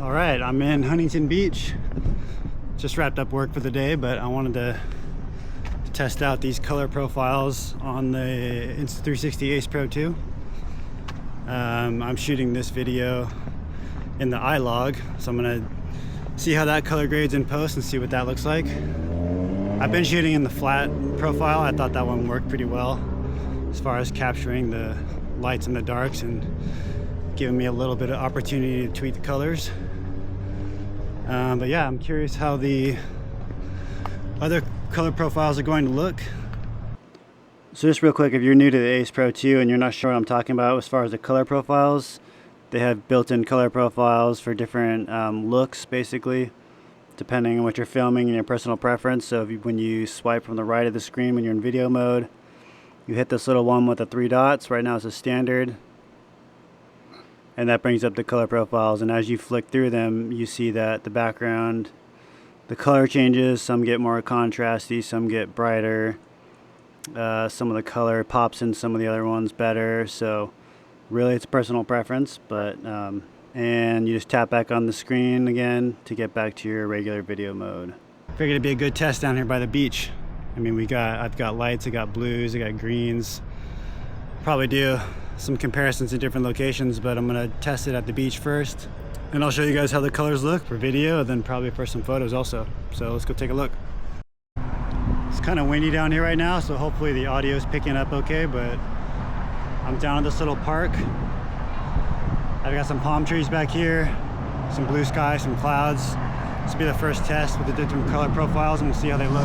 All right, I'm in Huntington Beach. Just wrapped up work for the day, but I wanted to test out these color profiles on the Insta360 Ace Pro 2. I'm shooting this video in the iLog, so I'm gonna see how that color grades in post and see what that looks like. I've been shooting in the flat profile. I thought that one worked pretty well as far as capturing the lights and the darks and giving me a little bit of opportunity to tweak the colors. But yeah, I'm curious how the other color profiles are going to look. So just real quick, if you're new to the Ace Pro 2 and you're not sure what I'm talking about as far as the color profiles, they have built-in color profiles for different looks, basically, depending on what you're filming and your personal preference. So when you swipe from the right of the screen when you're in video mode, you hit this little one with the 3 dots. Right now it's a standard. And that brings up the color profiles, and as you flick through them, you see that the background, the color changes. Some get more contrasty, some get brighter. Some of the color pops in some of the other ones better. So really it's personal preference, but and you just tap back on the screen again to get back to your regular video mode. Figured it'd be a good test down here by the beach. I mean, I've got lights, I got blues, I got greens. Probably do some comparisons in different locations, but I'm gonna test it at the beach first, and I'll show you guys how the colors look for video, and then probably for some photos also. So let's go take a look. It's kind of windy down here right now, so hopefully the audio is picking up okay, but I'm down at this little park. I've got some palm trees back here, some blue sky, some clouds. This will be the first test with the different color profiles, and we'll see how they look.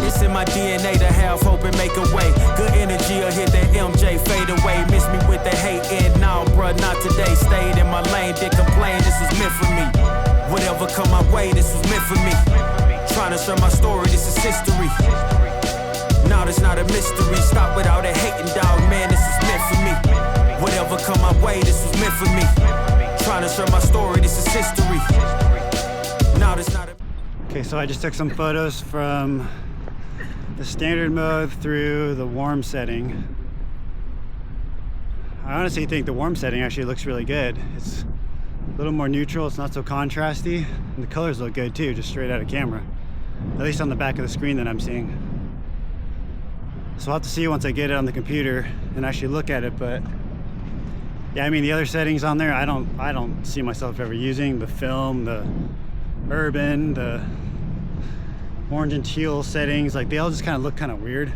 It's in my DNA to have hope and make a way. Good energy will hit that MJ fade away. Miss me with the hate and now, bruh, not today. Stayed in my lane, didn't complain, this was meant for me. Whatever come my way, this was meant for me. Trying to share my story, this is history. Now it's not a mystery. Stop without a hating, dog, man, this is meant for me. Whatever come my way, this was meant for me. Trying to share my story, this is history. Now it's not a... Okay, so I just took some photos from the standard mode through the warm setting. I honestly think the warm setting actually looks really good. It's a little more neutral, it's not so contrasty, and the colors look good too, just straight out of camera. At least on the back of the screen that I'm seeing. So I'll have to see once I get it on the computer and actually look at it, but yeah, I mean, the other settings on there, I don't see myself ever using. The film, the urban, the orange and teal settings, like they all just kind of look kind of weird.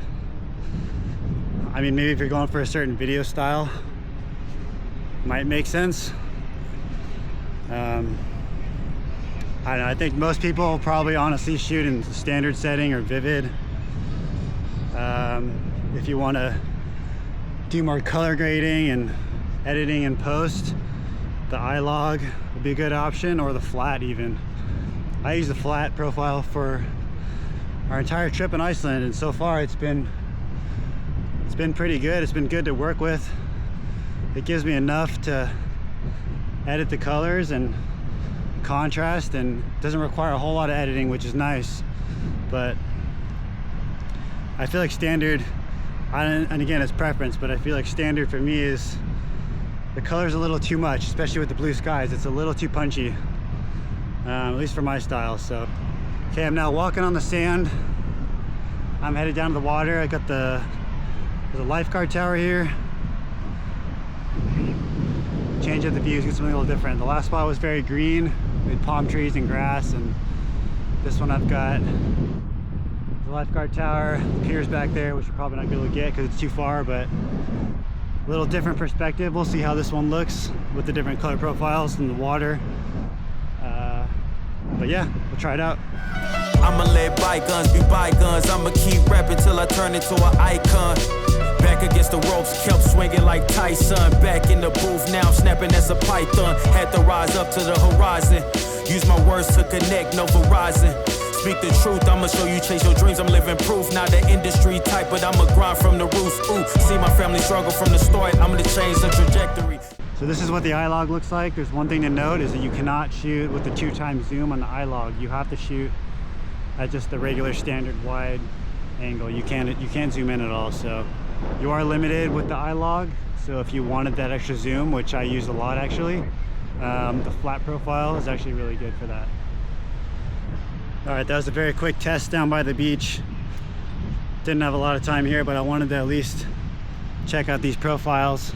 I mean, maybe if you're going for a certain video style, might make sense. I don't know, I think most people probably honestly shoot in standard setting or vivid. If you want to do more color grading and editing in post, the iLog would be a good option, or the flat even. I use the flat profile for our entire trip in Iceland, and so far it's been pretty good. It's been good to work with. It gives me enough to edit the colors and contrast, and doesn't require a whole lot of editing, which is nice. But I feel like standard, and again, it's preference, but I feel like standard for me is the color's a little too much, especially with the blue skies. It's a little too punchy, at least for my style. So okay, I'm now walking on the sand. I'm headed down to the water. I got there's a lifeguard tower here. Change up the views, get something a little different. The last spot was very green with palm trees and grass, and this one I've got the lifeguard tower, the piers back there, which you're probably not gonna be able to get because it's too far, but a little different perspective. We'll see how this one looks with the different color profiles in the water. But yeah, we'll try it out. I'ma let bygones be bygones. I'ma keep rapping till I turn into an icon. Back against the ropes, kept swinging like Tyson. Back in the booth now, snapping as a python. Had to rise up to the horizon. Use my words to connect, no Verizon. Speak the truth, I'ma show you chase your dreams. I'm living proof, not the industry type, but I'ma grind from the roots. Ooh, see my family struggle from the start. I'm gonna change the trajectory. So this is what the iLog looks like. There's one thing to note is that you cannot shoot with the 2x zoom on the iLog. You have to shoot at just the regular standard wide angle. You can't zoom in at all. So you are limited with the iLog. So if you wanted that extra zoom, which I use a lot actually, The flat profile is actually really good for that. All right, that was a very quick test down by the beach. Didn't have a lot of time here, but I wanted to at least check out these profiles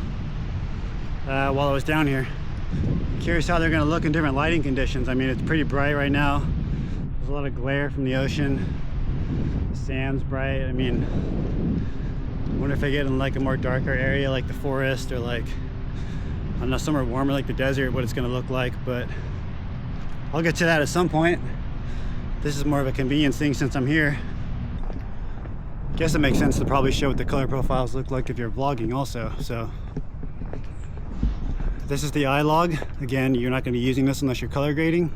while I was down here. Curious how they're gonna look in different lighting conditions. I mean, it's pretty bright right now. There's a lot of glare from the ocean. The sand's bright. I mean, I wonder if I get in like a more darker area like the forest, or like, I don't know, somewhere warmer like the desert, what it's gonna look like, but I'll get to that at some point. This is more of a convenience thing since I'm here. Guess it makes sense to probably show what the color profiles look like if you're vlogging also. So this is the eye log. Again, you're not going to be using this unless you're color grading.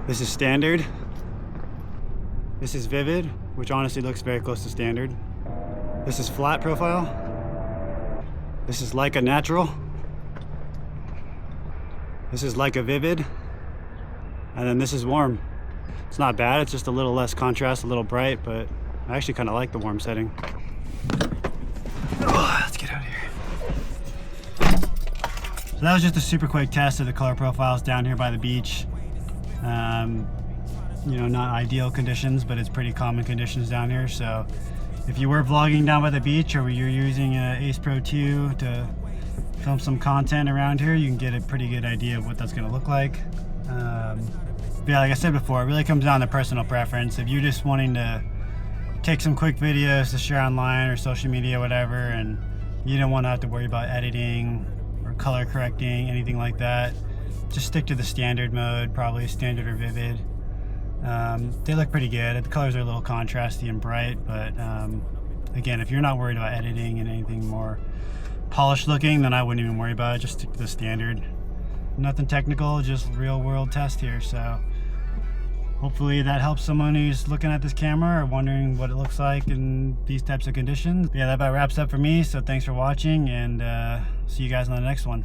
This is standard. This is vivid, which honestly looks very close to standard. This is flat profile. This is Leica natural. This is Leica vivid. And then this is warm. It's not bad, it's just a little less contrast, a little bright, but I actually kind of like the warm setting. Oh, let's get out of here. So that was just a super quick test of the color profiles down here by the beach. You know, not ideal conditions, but it's pretty common conditions down here. So if you were vlogging down by the beach, or you're using an Ace Pro 2 to film some content around here, you can get a pretty good idea of what that's going to look like. Yeah, like I said before, it really comes down to personal preference. If you're just wanting to take some quick videos to share online or social media, whatever, and you don't want to have to worry about editing or color correcting, anything like that, just stick to the standard mode, probably standard or vivid. They look pretty good. The colors are a little contrasty and bright, but again, if you're not worried about editing and anything more polished looking, then I wouldn't even worry about it. Just stick to the standard. Nothing technical, just real world test here. So hopefully that helps someone who's looking at this camera or wondering what it looks like in these types of conditions. Yeah, that about wraps up for me. So thanks for watching, and see you guys on the next one.